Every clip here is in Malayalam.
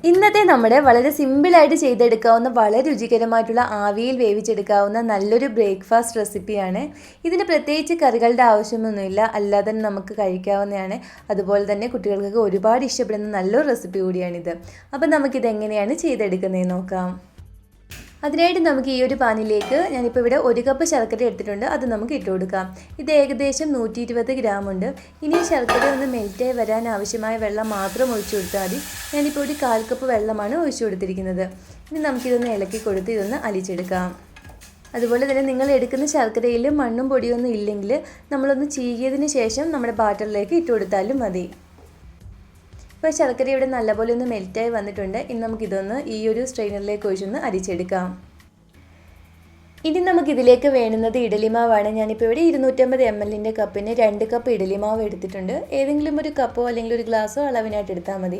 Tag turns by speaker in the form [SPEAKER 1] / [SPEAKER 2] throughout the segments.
[SPEAKER 1] ഇന്നത്തെ നമ്മുടെ വളരെ സിമ്പിളായിട്ട് ചെയ്തെടുക്കാവുന്ന വളരെ രുചികരമായിട്ടുള്ള ആവിയിൽ വേവിച്ചെടുക്കാവുന്ന നല്ലൊരു ബ്രേക്ക്ഫാസ്റ്റ് റെസിപ്പിയാണ്. ഇതിന് പ്രത്യേകിച്ച് കറികളുടെ ആവശ്യമൊന്നുമില്ല, അല്ലാതെ തന്നെ നമുക്ക് കഴിക്കാവുന്നതാണ്. അതുപോലെ തന്നെ കുട്ടികൾക്കൊക്കെ ഒരുപാട് ഇഷ്ടപ്പെടുന്ന നല്ലൊരു റെസിപ്പി കൂടിയാണിത്. അപ്പം നമുക്കിതെങ്ങനെയാണ് ചെയ്തെടുക്കുന്നതെന്ന് നോക്കാം. അതിനായിട്ട് നമുക്ക് ഈ ഒരു പാനിലേക്ക് ഞാനിപ്പോൾ ഇവിടെ 1 കപ്പ് ശർക്കര എടുത്തിട്ടുണ്ട്. അത് നമുക്ക് ഇട്ട് കൊടുക്കാം. ഇത് ഏകദേശം 120 ഗ്രാം ഉണ്ട്. ഇനി ശർക്കര ഒന്ന് മെൽറ്റായി വരാൻ ആവശ്യമായ വെള്ളം മാത്രം ഒഴിച്ചു കൊടുത്താൽ മതി. ഞാനിപ്പോൾ ഒരു 1/4 കപ്പ് വെള്ളമാണ് ഒഴിച്ചു കൊടുത്തിരിക്കുന്നത്. ഇനി നമുക്കിതൊന്ന് ഇളക്കി കൊടുത്ത് ഇതൊന്ന് അലിച്ചെടുക്കാം. അതുപോലെ തന്നെ നിങ്ങൾ എടുക്കുന്ന ശർക്കരയിൽ മണ്ണും പൊടിയൊന്നും ഇല്ലെങ്കിൽ നമ്മളൊന്ന് ചീകിയതിന് ശേഷം നമ്മുടെ ബാറ്ററിലേക്ക് ഇട്ട് കൊടുത്താലും മതി. ഇപ്പോൾ ശർക്കര ഇവിടെ നല്ലപോലെ ഒന്ന് മെൽറ്റായി വന്നിട്ടുണ്ട്. ഇനി നമുക്കിതൊന്ന് ഈ ഒരു സ്ട്രെയിനറിലേക്ക് ഒഴിച്ചൊന്ന് അരിച്ചെടുക്കാം. ഇനി നമുക്കിതിലേക്ക് വേണ്ടുന്നത് ഇഡലിമാവാണ്. ഞാനിപ്പോൾ ഇവിടെ 250 ml കപ്പിന് 2 കപ്പ് ഇഡലിമാവ് എടുത്തിട്ടുണ്ട്. ഏതെങ്കിലും ഒരു കപ്പോ അല്ലെങ്കിൽ ഒരു ഗ്ലാസ്സോ അളവിനായിട്ട് എടുത്താൽ മതി.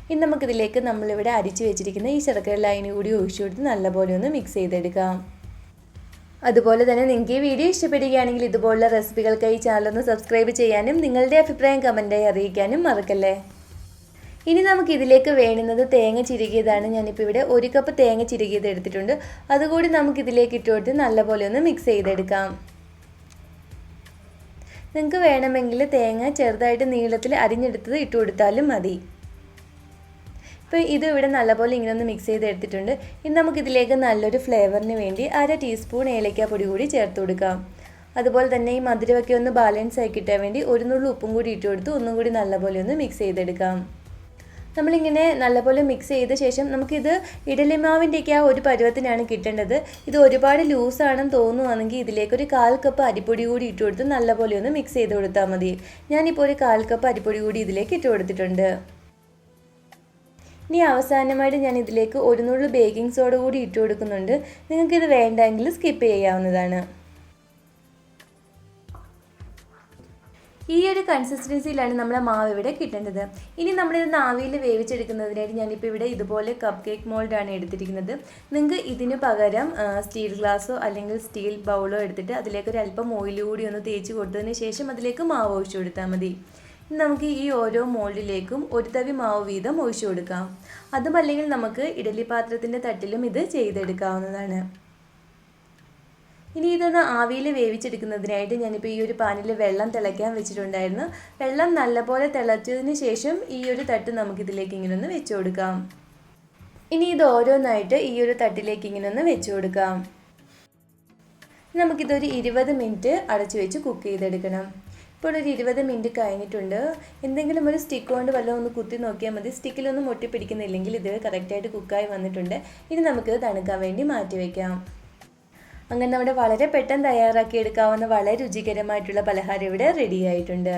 [SPEAKER 1] ഇനി നമുക്കിതിലേക്ക് നമ്മളിവിടെ അരിച്ച് വെച്ചിരിക്കുന്ന ഈ ശർക്കര ലൈന് കൂടി ഒഴിച്ചു കൊടുത്ത് നല്ലപോലെ ഒന്ന് മിക്സ് ചെയ്തെടുക്കാം. അതുപോലെ തന്നെ നിങ്ങൾക്ക് ഈ വീഡിയോ ഇഷ്ടപ്പെടുകയാണെങ്കിൽ ഇതുപോലുള്ള റെസിപ്പികൾക്കായി ചാനലൊന്ന് സബ്സ്ക്രൈബ് ചെയ്യാനും നിങ്ങളുടെ അഭിപ്രായം കമൻറ്റായി അറിയിക്കാനും മറക്കല്ലേ. ഇനി നമുക്കിതിലേക്ക് വേണ്ടുന്നത് തേങ്ങ ചിരകിയതാണ്. ഞാനിപ്പോൾ ഇവിടെ 1 കപ്പ് തേങ്ങ ചിരകിയത് എടുത്തിട്ടുണ്ട്. അതുകൂടി നമുക്കിതിലേക്ക് ഇട്ട് കൊടുത്ത് നല്ലപോലെ ഒന്ന് മിക്സ് ചെയ്തെടുക്കാം. നിങ്ങൾക്ക് വേണമെങ്കിൽ തേങ്ങ ചെറുതായിട്ട് നീളത്തിൽ അരിഞ്ഞെടുത്തത് ഇട്ട് കൊടുത്താലും മതി. ഇപ്പോൾ ഇത് ഇവിടെ നല്ലപോലെ ഇങ്ങനെ ഒന്ന് മിക്സ് ചെയ്തെടുത്തിട്ടുണ്ട്. ഇനി നമുക്കിതിലേക്ക് നല്ലൊരു ഫ്ലേവറിന് വേണ്ടി 1/2 ടീസ്പൂൺ ഏലക്കാപ്പൊടി കൂടി ചേർത്ത് കൊടുക്കാം. അതുപോലെ തന്നെ ഈ മധുരമൊക്കെ ഒന്ന് ബാലൻസ് ആക്കി കിട്ടാൻ വേണ്ടി 1 നുള്ളു ഉപ്പും കൂടി ഇട്ട് കൊടുത്ത് ഒന്നും കൂടി നല്ലപോലെ ഒന്ന് മിക്സ് ചെയ്തെടുക്കാം. നമ്മളിങ്ങനെ നല്ലപോലെ മിക്സ് ചെയ്ത ശേഷം നമുക്കിത് ഇഡലിമാവിൻ്റെയൊക്കെ ആ ഒരു പരുവത്തിനാണ് കിട്ടേണ്ടത്. ഇത് ഒരുപാട് ലൂസാണെന്ന് തോന്നുവാണെങ്കിൽ ഇതിലേക്കൊരു 1/4 കപ്പ് അരിപ്പൊടി കൂടി ഇട്ട് കൊടുത്ത് നല്ലപോലെ ഒന്ന് മിക്സ് ചെയ്ത് കൊടുത്താൽ മതി. ഞാനിപ്പോൾ ഒരു 1/4 കപ്പ് അരിപ്പൊടി കൂടി ഇതിലേക്ക് ഇട്ട് കൊടുത്തിട്ടുണ്ട്. ഇനി അവസാനമായിട്ട് ഞാൻ ഇതിലേക്ക് 1 നുള്ളു ബേക്കിംഗ് സോഡ കൂടി ഇട്ട് കൊടുക്കുന്നുണ്ട്. നിങ്ങൾക്കിത് വേണ്ടെങ്കിൽ സ്കിപ്പ് ചെയ്യാവുന്നതാണ്. ഈ ഒരു കൺസിസ്റ്റൻസിയിലാണ് നമ്മുടെ മാവ് ഇവിടെ കിട്ടേണ്ടത്. ഇനി നമ്മളിത് ആവിയിൽ വേവിച്ചെടുക്കുന്നതിനായിട്ട് ഞാനിപ്പോൾ ഇവിടെ ഇതുപോലെ കപ്പ് കേക്ക് മോൾഡാണ് എടുത്തിരിക്കുന്നത്. നിങ്ങൾക്ക് ഇതിന് പകരം സ്റ്റീൽ ഗ്ലാസ്സോ അല്ലെങ്കിൽ സ്റ്റീൽ ബൗളോ എടുത്തിട്ട് അതിലേക്ക് ഒരു അല്പം ഓയിൽ കൂടി ഒന്ന് തേച്ച് കൊടുത്തതിന് ശേഷം അതിലേക്ക് മാവ് ഒഴിച്ചു കൊടുത്താൽ മതി. നമുക്ക് ഈ ഓരോ മോൾഡിലേക്കും 1 തവി മാവ് വീതം ഒഴിച്ചു കൊടുക്കാം. അതുമല്ലെങ്കിൽ നമുക്ക് ഇഡലി പാത്രത്തിൻ്റെ തട്ടിലും ഇത് ചെയ്തെടുക്കാവുന്നതാണ്. ഇനി ഇതൊന്ന് ആവിയിൽ വേവിച്ചെടുക്കുന്നതിനായിട്ട് ഞാനിപ്പോൾ ഈ ഒരു പാനിൽ വെള്ളം തിളയ്ക്കാൻ വെച്ചിട്ടുണ്ടായിരുന്നു. വെള്ളം നല്ലപോലെ തിളച്ചതിന് ശേഷം ഈ ഒരു തട്ട് നമുക്കിതിലേക്ക് ഇങ്ങനെ ഒന്ന് വെച്ച് കൊടുക്കാം. ഇനി ഇത് ഓരോന്നായിട്ട് ഈ ഒരു തട്ടിലേക്ക് ഇങ്ങനെ ഒന്ന് വെച്ച് കൊടുക്കാം. നമുക്കിതൊരു 20 മിനിറ്റ് അടച്ചു വെച്ച് കുക്ക് ചെയ്തെടുക്കണം. ഇപ്പോൾ ഒരു 20 മിനിറ്റ് കഴിഞ്ഞിട്ടുണ്ട്. എന്തെങ്കിലും ഒരു സ്റ്റിക്ക് കൊണ്ട് വല്ലതും ഒന്ന് കുത്തി നോക്കിയാൽ മതി. സ്റ്റിക്കിലൊന്നും ഒട്ടിപ്പിടിക്കുന്നില്ലെങ്കിൽ ഇത് കറക്റ്റായിട്ട് കുക്കായി വന്നിട്ടുണ്ട്. ഇനി നമുക്കിത് തണുക്കാൻ വേണ്ടി മാറ്റി വയ്ക്കാം. അങ്ങനെ നമ്മുടെ വളരെ പെട്ടെന്ന് തയ്യാറാക്കി എടുക്കാവുന്ന വളരെ രുചികരമായിട്ടുള്ള പലഹാരം ഇവിടെ റെഡി ആയിട്ടുണ്ട്.